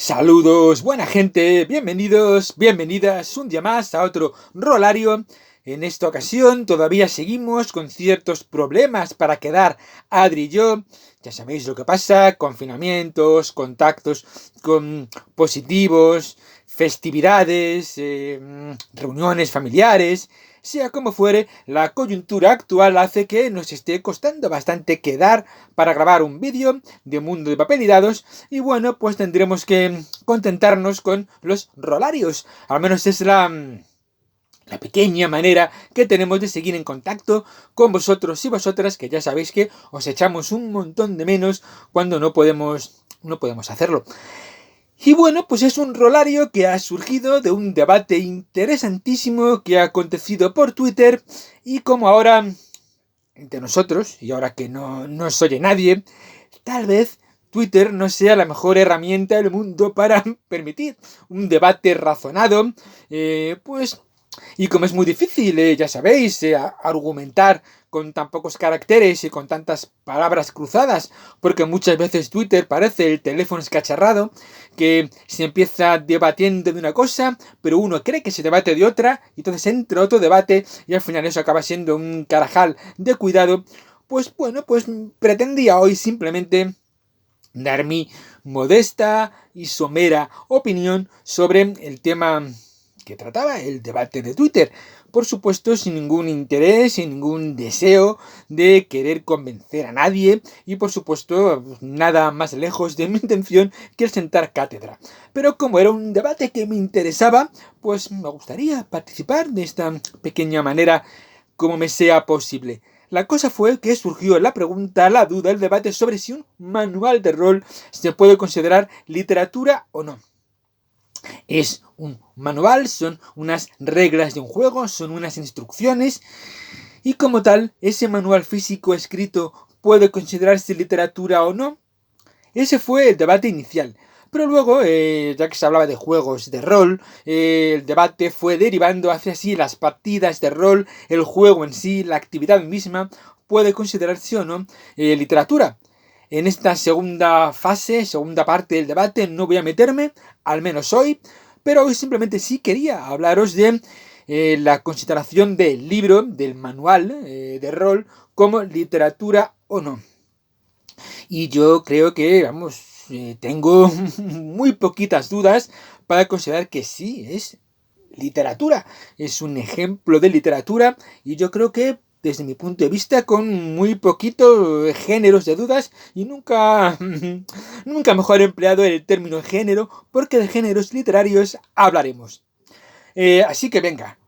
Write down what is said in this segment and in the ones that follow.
Saludos, buena gente, bienvenidos, bienvenidas un día más a otro Rolario. En esta ocasión todavía seguimos con ciertos problemas para quedar Adri y yo. Ya sabéis lo que pasa, confinamientos, contactos con positivos, festividades, reuniones familiares. Sea como fuere, la coyuntura actual hace que nos esté costando bastante quedar para grabar un vídeo de Mundo de Papel y Dados. Y bueno, pues tendremos que contentarnos con los rolarios. Al menos es la pequeña manera que tenemos de seguir en contacto con vosotros y vosotras, que ya sabéis que os echamos un montón de menos cuando no podemos hacerlo. Y bueno, pues es un rolario que ha surgido de un debate interesantísimo que ha acontecido por Twitter, y como ahora entre nosotros, y ahora que no nos oye nadie, tal vez Twitter no sea la mejor herramienta del mundo para permitir un debate razonado, pues, y como es muy difícil, ya sabéis, argumentar con tan pocos caracteres y con tantas palabras cruzadas, porque muchas veces Twitter parece el teléfono escacharrado, que se empieza debatiendo de una cosa, pero uno cree que se debate de otra, y entonces entra otro debate, y al final eso acaba siendo un carajal de cuidado. Pues bueno, pues pretendía hoy simplemente dar mi modesta y somera opinión sobre el tema que trataba el debate de Twitter. Por supuesto, sin ningún interés, sin ningún deseo de querer convencer a nadie, y por supuesto, nada más lejos de mi intención que el sentar cátedra. Pero como era un debate que me interesaba, pues me gustaría participar de esta pequeña manera como me sea posible. La cosa fue que surgió la pregunta, la duda, el debate sobre si un manual de rol se puede considerar literatura o no. Es un manual, son unas reglas de un juego, son unas instrucciones, y como tal, ese manual físico escrito puede considerarse literatura o no. Ese fue el debate inicial. Pero luego, ya que se hablaba de juegos de rol, el debate fue derivando hacia sí las partidas de rol, el juego en sí, la actividad misma, puede considerarse o no literatura. En esta segunda fase, segunda parte del debate, no voy a meterme, al menos hoy, pero hoy simplemente sí quería hablaros de la consideración del libro, del manual de rol, como literatura o no. Y yo creo que, vamos, tengo muy poquitas dudas para considerar que sí, es literatura. Es un ejemplo de literatura, y yo creo que, desde mi punto de vista, con muy poquitos géneros de dudas, y nunca, nunca mejor empleado el término género, porque de géneros literarios hablaremos. Así que venga,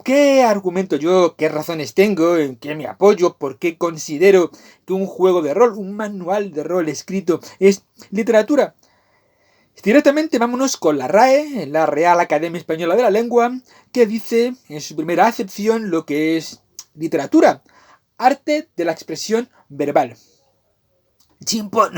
¿qué argumento yo, qué razones tengo, en qué me apoyo, por qué considero que un juego de rol, un manual de rol escrito es literatura? Directamente vámonos con la RAE, la Real Academia Española de la Lengua, que dice en su primera acepción lo que es literatura: arte de la expresión verbal. Chimpón,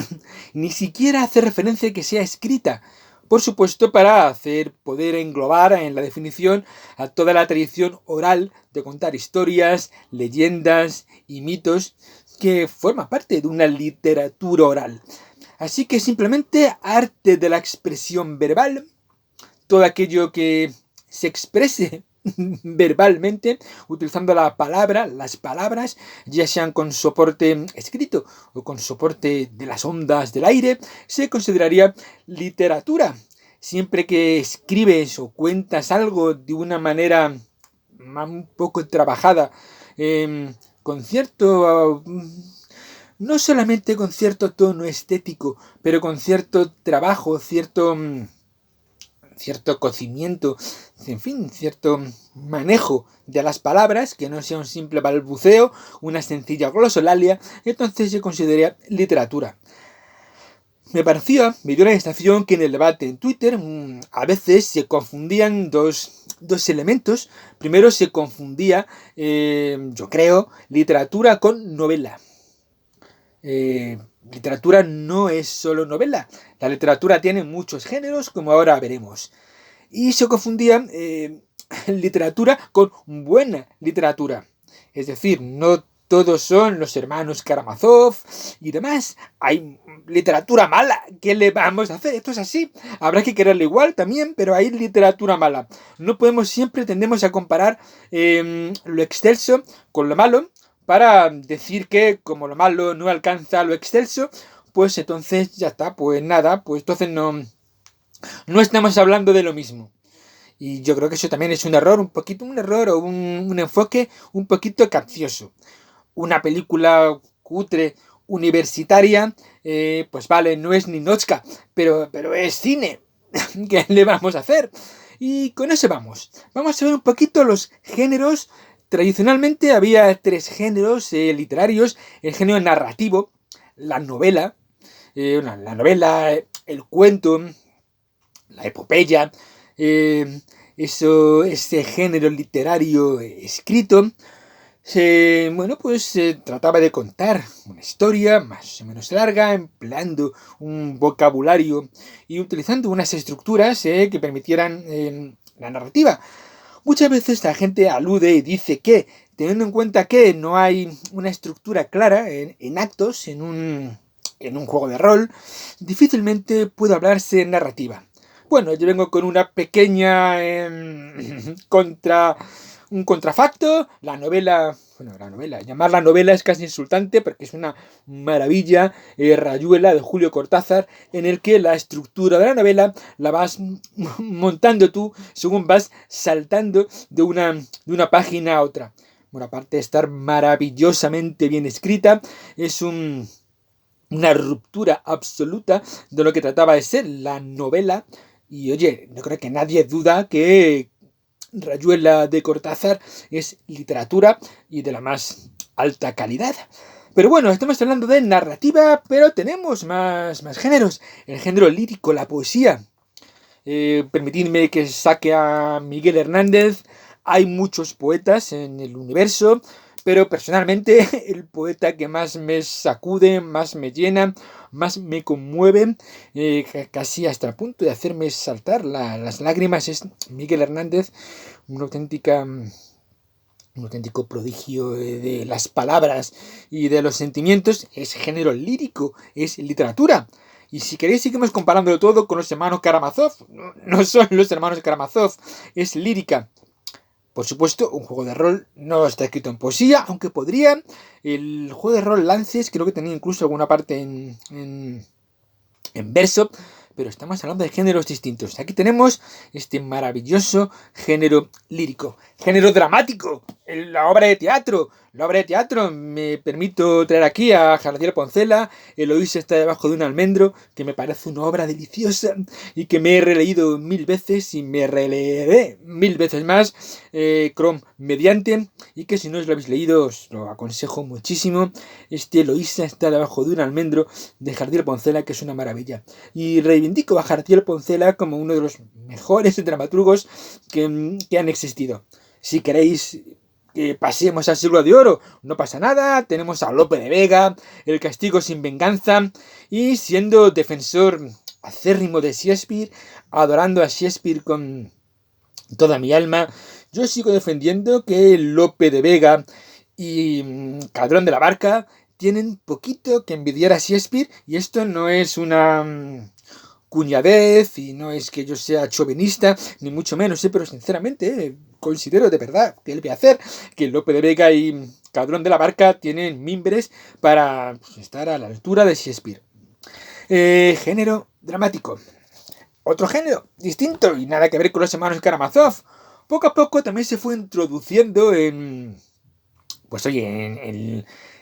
ni siquiera hace referencia a que sea escrita. Por supuesto, para poder englobar en la definición a toda la tradición oral de contar historias, leyendas y mitos que forma parte de una literatura oral. Así que simplemente arte de la expresión verbal, todo aquello que se exprese verbalmente, utilizando la palabra, las palabras, ya sean con soporte escrito o con soporte de las ondas del aire, se consideraría literatura. Siempre que escribes o cuentas algo de una manera un poco trabajada, con cierto, no solamente con cierto tono estético, pero con cierto trabajo, cierto cocimiento, en fin, cierto manejo de las palabras, que no sea un simple balbuceo, una sencilla glosolalia, entonces se considera literatura. Me dio la sensación que en el debate en Twitter a veces se confundían dos elementos. Primero se confundía, yo creo, literatura con novela. Literatura no es solo novela. La literatura tiene muchos géneros, como ahora veremos. Y se confundía literatura con buena literatura. Es decir, no todos son los hermanos Karamazov y demás. Hay literatura mala, ¿qué le vamos a hacer? Esto es así, habrá que quererlo igual también, pero hay literatura mala. No podemos, siempre tendemos a comparar lo excelso con lo malo, para decir que como lo malo no alcanza lo excelso, pues entonces ya está, pues nada, pues entonces no estamos hablando de lo mismo. Y yo creo que eso también es un error, un error o un enfoque un poquito capcioso. Una película cutre, universitaria, pues vale, no es Ninotchka, pero es cine. ¿Qué le vamos a hacer? Y con eso vamos. Vamos a ver un poquito los géneros. Tradicionalmente había tres géneros literarios: el género narrativo, la novela, el cuento, la epopeya, ese género literario escrito. Pues se trataba de contar una historia más o menos larga, empleando un vocabulario y utilizando unas estructuras que permitieran la narrativa. Muchas veces la gente alude y dice que, teniendo en cuenta que no hay una estructura clara en actos, en un juego de rol, difícilmente puede hablarse en narrativa. Bueno, yo vengo con una pequeña un contrafacto. Llamarla novela es casi insultante porque es una maravilla, Rayuela de Julio Cortázar, en el que la estructura de la novela la vas montando tú según vas saltando de una página a otra. Bueno, aparte de estar maravillosamente bien escrita, es una ruptura absoluta de lo que trataba de ser la novela. Y oye, no creo que nadie duda que Rayuela de Cortázar es literatura y de la más alta calidad. Pero bueno, estamos hablando de narrativa, pero tenemos más géneros. El género lírico, la poesía. Permitidme que saque a Miguel Hernández. Hay muchos poetas en el universo, pero personalmente el poeta que más me sacude, más me llena, más me conmueve, casi hasta el punto de hacerme saltar las lágrimas, es Miguel Hernández, un auténtico prodigio de las palabras y de los sentimientos. Es género lírico, es literatura. Y si queréis seguimos comparándolo todo con los hermanos Karamazov. No son los hermanos Karamazov, es lírica. Por supuesto, un juego de rol no está escrito en poesía, aunque podría. El juego de rol Lances creo que tenía incluso alguna parte en verso, pero estamos hablando de géneros distintos. Aquí tenemos este maravilloso género lírico, género dramático, la obra de teatro. La obra de teatro, me permito traer aquí a Jardiel Poncela, Eloísa está debajo de un almendro, que me parece una obra deliciosa y que me he releído 1000 veces y me releeré 1000 veces más, Chrome mediante, y que si no os lo habéis leído os lo aconsejo muchísimo. Eloísa está debajo de un almendro de Jardiel Poncela, que es una maravilla. Y reivindico a Jardiel Poncela como uno de los mejores dramaturgos que han existido. Si queréis que pasemos al siglo de oro, no pasa nada. Tenemos a Lope de Vega, El castigo sin venganza, y siendo defensor acérrimo de Shakespeare, adorando a Shakespeare con toda mi alma, yo sigo defendiendo que Lope de Vega y Calderón de la Barca tienen poquito que envidiar a Shakespeare, y esto no es una cuñadez y no es que yo sea chauvinista, ni mucho menos, pero sinceramente considero de verdad que le voy a hacer que Lope de Vega y Calderón de la Barca tienen mimbres para estar a la altura de Shakespeare. Género dramático. Otro género distinto y nada que ver con los hermanos Karamazov. Poco a poco también se fue introduciendo en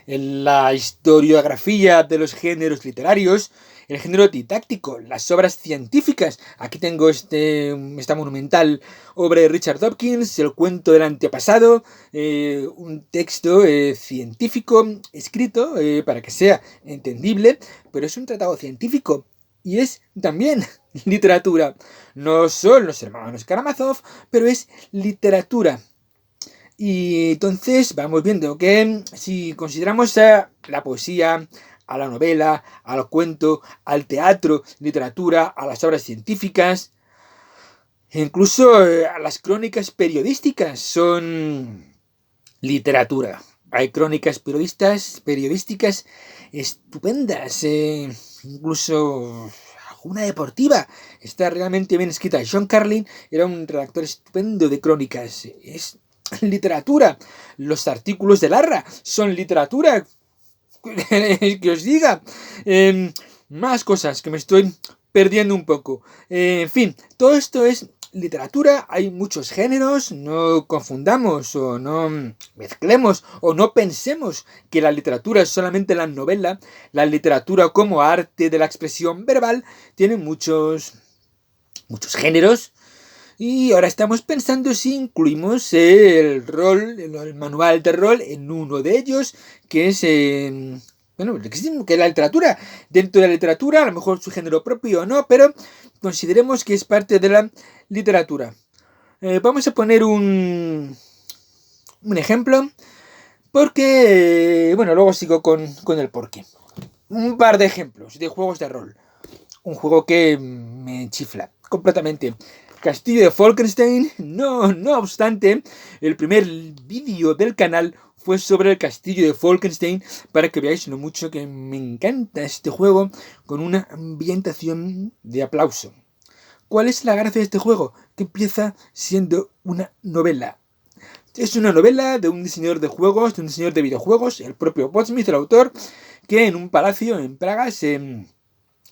la historiografía de los géneros literarios, el género didáctico, las obras científicas. Aquí tengo esta monumental obra de Richard Dawkins, El cuento del antepasado, un texto científico escrito para que sea entendible, pero es un tratado científico y es también literatura. No son los hermanos Karamazov, pero es literatura. Y entonces vamos viendo que si consideramos a la poesía, a la novela, al cuento, al teatro, literatura, a las obras científicas, incluso a las crónicas periodísticas son literatura. Hay crónicas periodísticas estupendas, incluso alguna deportiva. Está realmente bien escrita. John Carlin era un redactor estupendo de crónicas. Es literatura. Los artículos de Larra son literatura. Que os diga. Más cosas que me estoy perdiendo un poco. En fin, todo esto es literatura, hay muchos géneros, no confundamos o no mezclemos o no pensemos que la literatura es solamente la novela. La literatura como arte de la expresión verbal tiene muchos géneros. Y ahora estamos pensando si incluimos el manual de rol en uno de ellos, que es que la literatura. Dentro de la literatura, a lo mejor su género propio o no, pero consideremos que es parte de la literatura. Vamos a poner un ejemplo, porque, luego sigo con el porqué. Un par de ejemplos de juegos de rol. Un juego que me chifla completamente. Castillo de Falkenstein. No obstante, el primer vídeo del canal fue sobre el Castillo de Falkenstein, para que veáis lo mucho que me encanta este juego, con una ambientación de aplauso. ¿Cuál es la gracia de este juego? Que empieza siendo una novela. Es una novela de un diseñador de juegos, de un diseñador de videojuegos, el propio Botsmith, el autor, que en un palacio en Praga se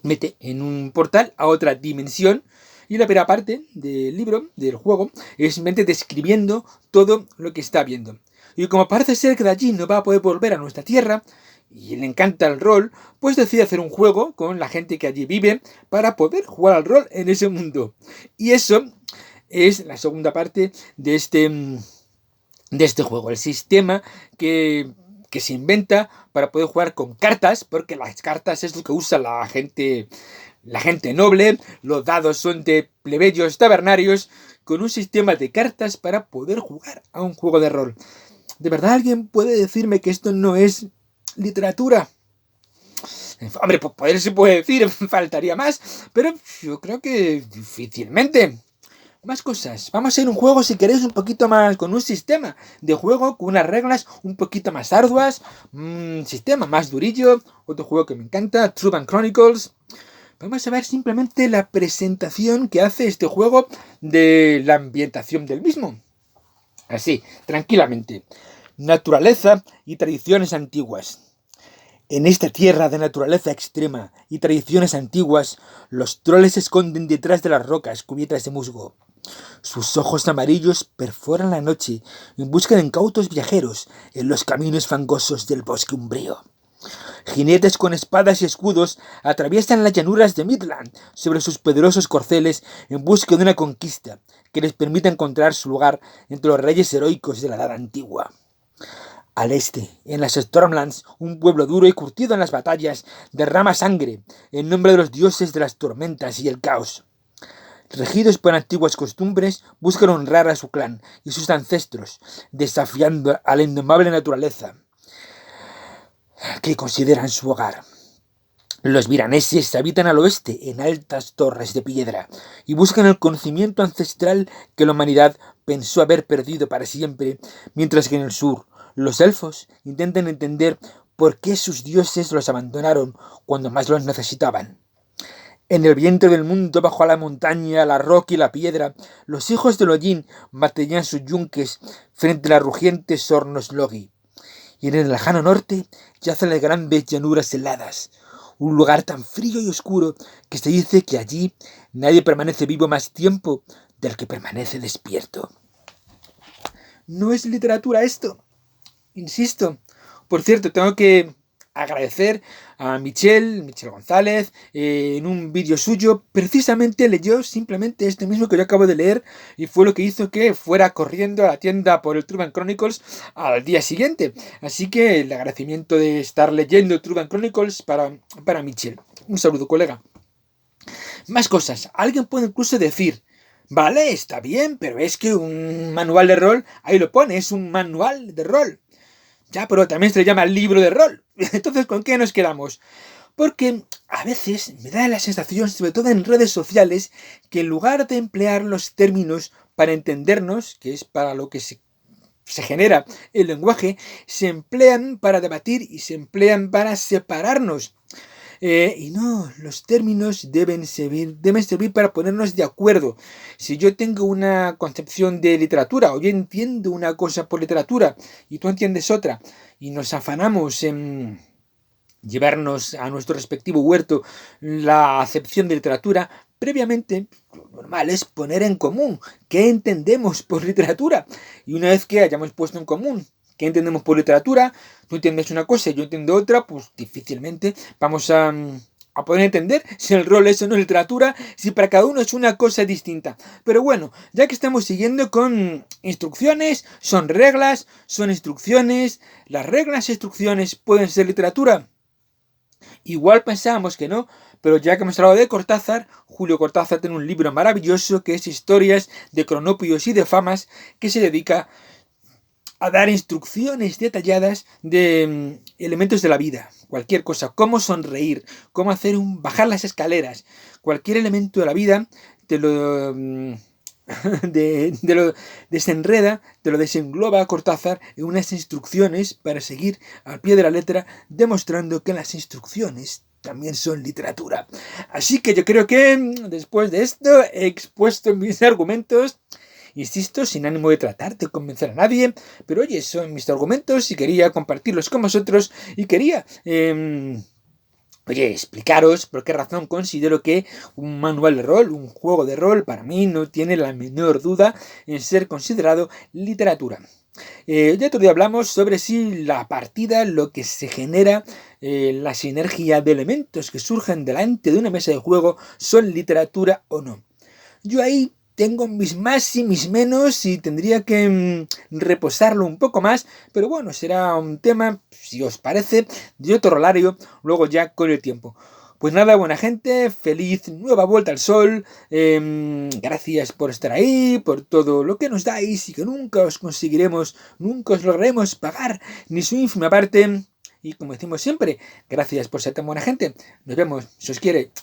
mete en un portal a otra dimensión, y la primera parte del libro, del juego, es simplemente describiendo todo lo que está viendo. Y como parece ser que de allí no va a poder volver a nuestra tierra, y le encanta el rol, pues decide hacer un juego con la gente que allí vive para poder jugar al rol en ese mundo. Y eso es la segunda parte de este juego, el sistema que se inventa para poder jugar con cartas, porque las cartas es lo que usa la gente noble. Los dados son de plebeyos tabernarios, con un sistema de cartas para poder jugar a un juego de rol. ¿De verdad alguien puede decirme que esto no es literatura? Hombre, pues poder se puede decir, faltaría más, pero yo creo que difícilmente. Más cosas. Vamos a hacer un juego, si queréis, un poquito más, con un sistema de juego, con unas reglas un poquito más arduas, un sistema más durillo. Otro juego que me encanta, Truban Chronicles. Vamos a ver simplemente la presentación que hace este juego de la ambientación del mismo. Así, tranquilamente. Naturaleza y tradiciones antiguas. En esta tierra de naturaleza extrema y tradiciones antiguas, los troles se esconden detrás de las rocas cubiertas de musgo. Sus ojos amarillos perforan la noche y buscan incautos viajeros en los caminos fangosos del bosque umbrío. Jinetes con espadas y escudos atraviesan las llanuras de Midland sobre sus poderosos corceles en busca de una conquista que les permita encontrar su lugar entre los reyes heroicos de la edad antigua. Al este, en las Stormlands, un pueblo duro y curtido en las batallas derrama sangre en nombre de los dioses de las tormentas y el caos. Regidos por antiguas costumbres, buscan honrar a su clan y sus ancestros, desafiando a la indomable naturaleza que consideran su hogar. Los viraneses habitan al oeste, en altas torres de piedra, y buscan el conocimiento ancestral que la humanidad pensó haber perdido para siempre, mientras que en el sur, los elfos intentan entender por qué sus dioses los abandonaron cuando más los necesitaban. En el vientre del mundo, bajo la montaña, la roca y la piedra, los hijos de Lodin batallan sus yunques frente a las rugientes hornos Logi. Y en el lejano norte yacen las grandes llanuras heladas, un lugar tan frío y oscuro que se dice que allí nadie permanece vivo más tiempo del que permanece despierto. ¿No es literatura esto? Insisto. Por cierto, tengo que agradecer a Michel González. En un vídeo suyo precisamente leyó simplemente este mismo que yo acabo de leer, y fue lo que hizo que fuera corriendo a la tienda por el Truban Chronicles al día siguiente. Así que el agradecimiento de estar leyendo Truban Chronicles para Michel. Un saludo, colega. Más cosas. Alguien puede incluso decir: vale, está bien, pero es que un manual de rol, ahí lo pone, es un manual de rol. Ya, pero también se le llama libro de rol. Entonces, ¿con qué nos quedamos? Porque a veces me da la sensación, sobre todo en redes sociales, que en lugar de emplear los términos para entendernos, que es para lo que se se genera el lenguaje, se emplean para debatir y se emplean para separarnos. Y no, los términos deben servir para ponernos de acuerdo. Si yo tengo una concepción de literatura, o yo entiendo una cosa por literatura, y tú entiendes otra, y nos afanamos en llevarnos a nuestro respectivo huerto la acepción de literatura, previamente lo normal es poner en común qué entendemos por literatura. Y una vez que hayamos puesto en común qué entendemos por literatura, tú entiendes una cosa y yo entiendo otra, pues difícilmente vamos a poder entender si el rol es o no literatura, si para cada uno es una cosa distinta. Pero bueno, ya que estamos siguiendo con instrucciones, son reglas, son instrucciones, las reglas e instrucciones pueden ser literatura. Igual pensábamos que no, pero ya que hemos hablado de Cortázar, Julio Cortázar tiene un libro maravilloso que es Historias de Cronopios y de Famas, que se dedica a dar instrucciones detalladas de elementos de la vida, cualquier cosa, cómo sonreír, cómo bajar las escaleras, cualquier elemento de la vida te lo lo desenreda, te lo desengloba Cortázar en unas instrucciones para seguir al pie de la letra, demostrando que las instrucciones también son literatura. Así que yo creo que después de esto he expuesto mis argumentos. Insisto, sin ánimo de tratar de convencer a nadie, pero oye, son mis argumentos y quería compartirlos con vosotros y quería, explicaros por qué razón considero que un manual de rol, un juego de rol, para mí no tiene la menor duda en ser considerado literatura. Ya otro día hablamos sobre si la partida, lo que se genera, la sinergia de elementos que surgen delante de una mesa de juego, son literatura o no. Yo ahí tengo mis más y mis menos y tendría que reposarlo un poco más, pero bueno, será un tema, si os parece, de otro rolario, luego ya con el tiempo. Pues nada, buena gente, feliz nueva vuelta al sol, gracias por estar ahí, por todo lo que nos dais y que nunca os lograremos pagar ni su ínfima parte. Y como decimos siempre, gracias por ser tan buena gente. Nos vemos, si os quiere.